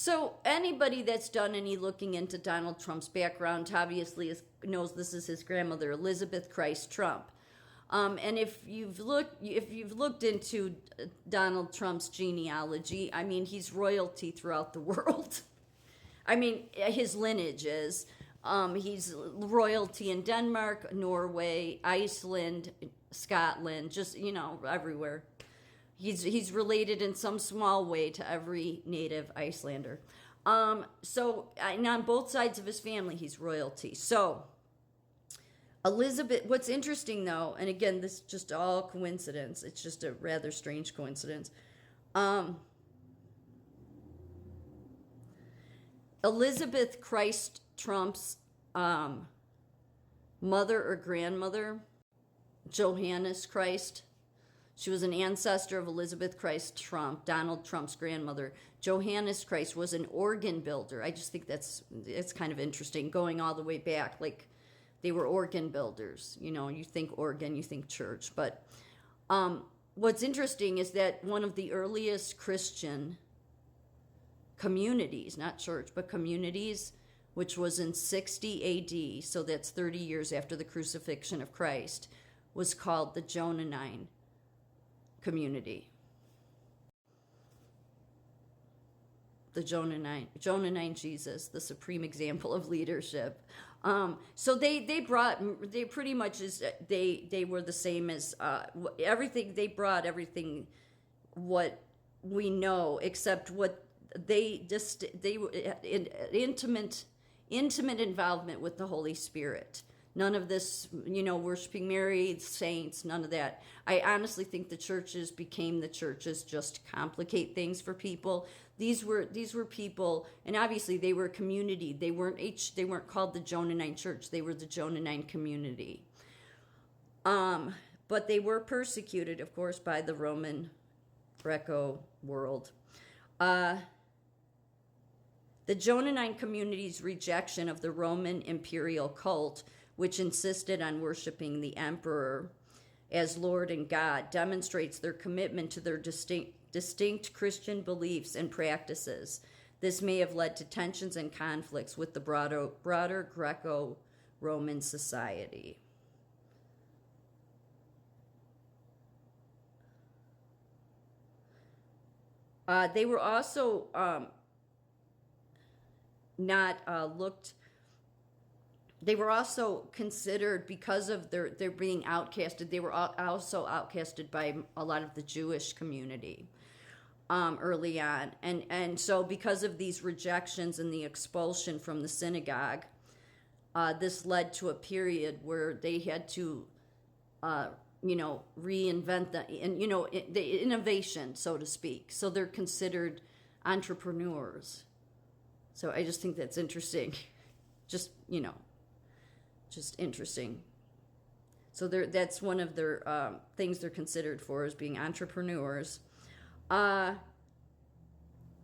So anybody that's done any looking into Donald Trump's background obviously knows this is his grandmother, Elizabeth Christ Trump. And if you've looked into Donald Trump's genealogy, I mean, he's royalty throughout the world. I mean, his lineage is. He's royalty in Denmark, Norway, Iceland, Scotland, just, everywhere. He's related in some small way to every native Icelander. And on both sides of his family, he's royalty. So, Elizabeth, what's interesting though, and again, this is just all coincidence. It's just a rather strange coincidence. Elizabeth Christ Trump's mother or grandmother, Johannine Christ. She was an ancestor of Elizabeth Christ Trump, Donald Trump's grandmother. Johannine Christ was an organ builder. I just think it's kind of interesting, going all the way back. Like, they were organ builders. You think organ, you think church. But what's interesting is that one of the earliest Christian communities, not church, but communities, which was in 60 AD, so that's 30 years after the crucifixion of Christ, was called the Johannine Community. The Johannine Jesus, the supreme example of leadership. So they pretty much they were the same as everything. They brought everything what we know, except what they were intimate involvement with the Holy Spirit. None of this, worshiping Mary, saints, none of that. I honestly think the churches became the churches just to complicate things for people. These were people, and obviously they were a community. They weren't called the Johannine Church. They were the Johannine Community. But they were persecuted, of course, by the Roman Greco world. The Johannine Community's rejection of the Roman imperial cult, which insisted on worshiping the emperor as Lord and God, demonstrates their commitment to their distinct Christian beliefs and practices. This may have led to tensions and conflicts with the broader Greco-Roman society. They were also They were also considered, because of their being outcasted, they were also outcasted by a lot of the Jewish community early on. And so because of these rejections and the expulsion from the synagogue, this led to a period where they had to, reinvent the innovation, so to speak. So they're considered entrepreneurs. So I just think that's interesting. Just interesting. So that's one of their things they're considered for, is being entrepreneurs. And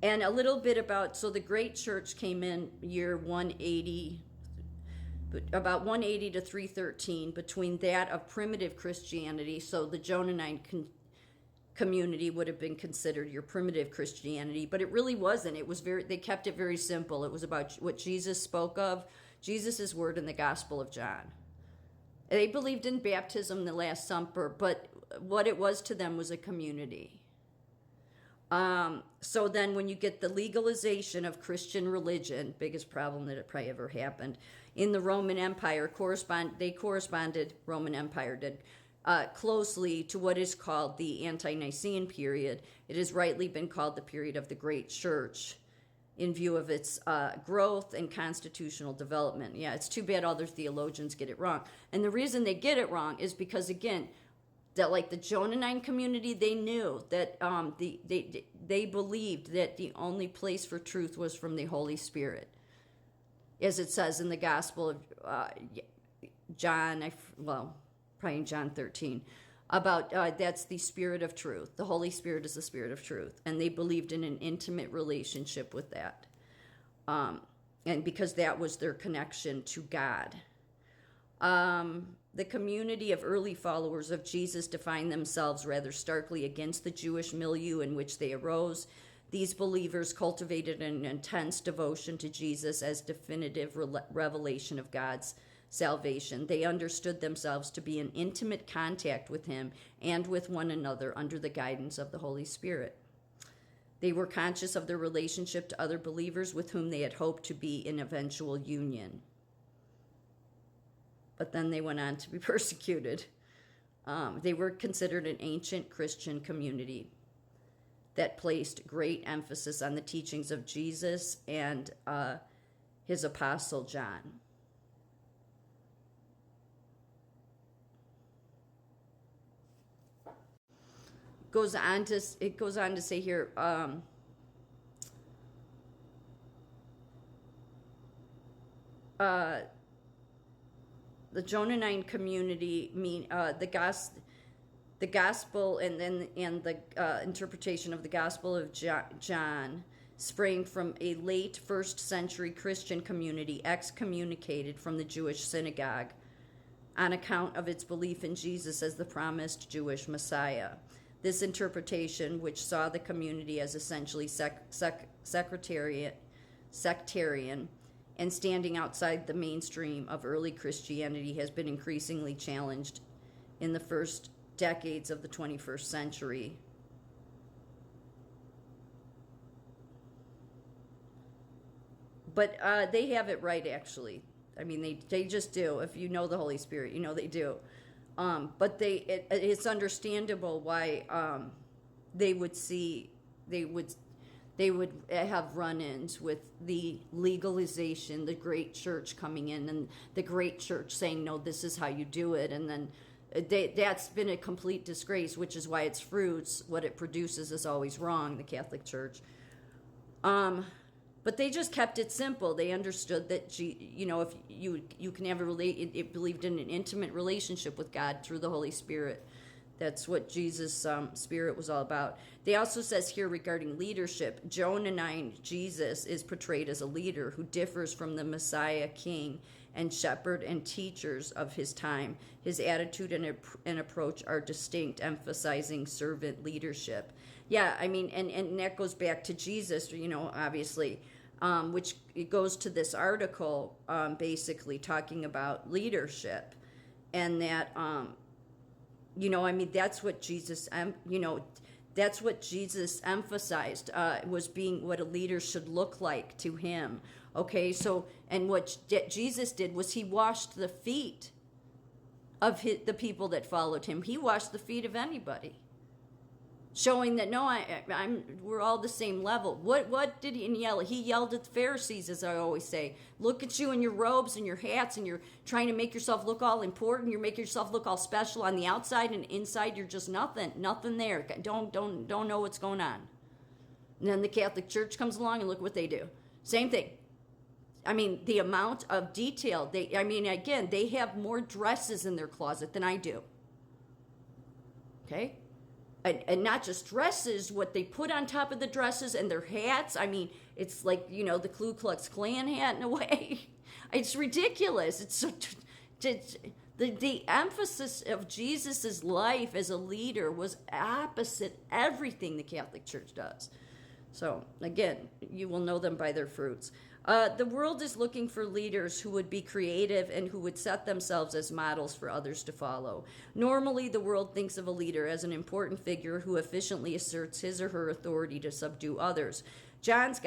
a little bit about, so the Great Church came in year 180, about 180 to 313, between that of primitive Christianity. So the Johannine community would have been considered your primitive Christianity, but it really wasn't. It was they kept it very simple. It was about what Jesus spoke of, Jesus' word in the Gospel of John. They believed in baptism, the Last Supper, but what it was to them was a community. So then when you get the legalization of Christian religion, biggest problem that it probably ever happened, in the Roman Empire, Roman Empire did, closely to what is called the Ante-Nicene period. It has rightly been called the period of the Great Church, in view of its growth and constitutional development. Yeah, it's too bad other theologians get it wrong. And the reason they get it wrong is because, again, that like the Johannine community, they knew that they believed that the only place for truth was from the Holy Spirit. As it says in the Gospel of John, probably in John 13, about that's the Spirit of truth. The Holy Spirit is the Spirit of truth. And they believed in an intimate relationship with that. And because that was their connection to God. The community of early followers of Jesus defined themselves rather starkly against the Jewish milieu in which they arose. These believers cultivated an intense devotion to Jesus as definitive revelation of God's salvation. They understood themselves to be in intimate contact with him and with one another under the guidance of the Holy Spirit. They were conscious of their relationship to other believers with whom they had hoped to be in eventual union. But then they went on to be persecuted. They were considered an ancient Christian community that placed great emphasis on the teachings of Jesus and his apostle John. It goes on to say here, the Johannine Community the gospel and the interpretation of the Gospel of John sprang from a late first century Christian community excommunicated from the Jewish synagogue on account of its belief in Jesus as the promised Jewish Messiah. This interpretation, which saw the community as essentially sectarian and standing outside the mainstream of early Christianity, has been increasingly challenged in the first decades of the 21st century. But they have it right, actually. I mean, they just do. If you know the Holy Spirit, you know they do. But it's understandable why they would have run-ins with the legalization, the great church coming in, and the great church saying, no, this is how you do it. And then that's been a complete disgrace, which is why its fruits, what it produces, is always wrong, the Catholic Church. But they just kept it simple. They understood that, if you can have it believed in an intimate relationship with God through the Holy Spirit. That's what Jesus' Spirit was all about. They also says here regarding leadership, Johannine Jesus is portrayed as a leader who differs from the Messiah King and shepherd and teachers of his time. His attitude and approach are distinct, emphasizing servant leadership. Yeah, I mean, and that goes back to Jesus, obviously, which it goes to this article basically talking about leadership, and that, that's what Jesus, that's what Jesus emphasized, was being what a leader should look like to him. Okay, so, and what Jesus did was he washed the feet of the people that followed him. He washed the feet of anybody, showing that we're all the same level. What did he yell? He yelled at the Pharisees, as I always say. Look at you in your robes and your hats, and you're trying to make yourself look all important. You're making yourself look all special on the outside, and inside you're just nothing there. Don't know what's going on. And then the Catholic Church comes along, and look what they do. Same thing. I mean, the amount of detail they have more dresses in their closet than I do. Okay? And not just dresses, what they put on top of the dresses and their hats. I mean, it's like, the Ku Klux Klan hat in a way. It's ridiculous. It's so, the emphasis of Jesus's life as a leader was opposite everything the Catholic Church does. So, again, you will know them by their fruits. The world is looking for leaders who would be creative and who would set themselves as models for others to follow. Normally, the world thinks of a leader as an important figure who efficiently asserts his or her authority to subdue others. John's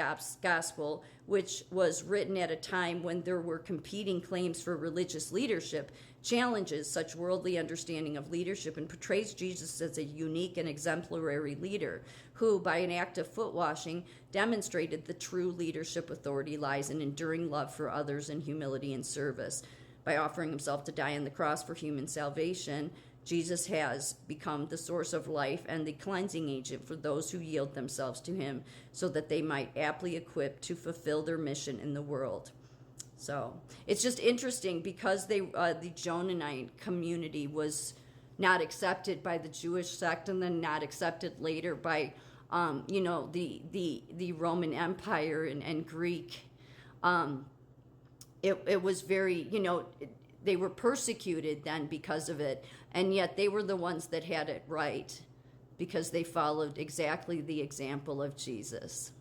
gospel, which was written at a time when there were competing claims for religious leadership, challenges such worldly understanding of leadership and portrays Jesus as a unique and exemplary leader who, by an act of foot washing, demonstrated the true leadership authority lies in enduring love for others and humility and service. By offering himself to die on the cross for human salvation, Jesus has become the source of life and the cleansing agent for those who yield themselves to him so that they might aptly equip to fulfill their mission in the world. So it's just interesting because the Johannine community was not accepted by the Jewish sect and then not accepted later by, the Roman Empire and Greek. It was very, they were persecuted then because of it, and yet they were the ones that had it right. because they followed exactly the example of Jesus.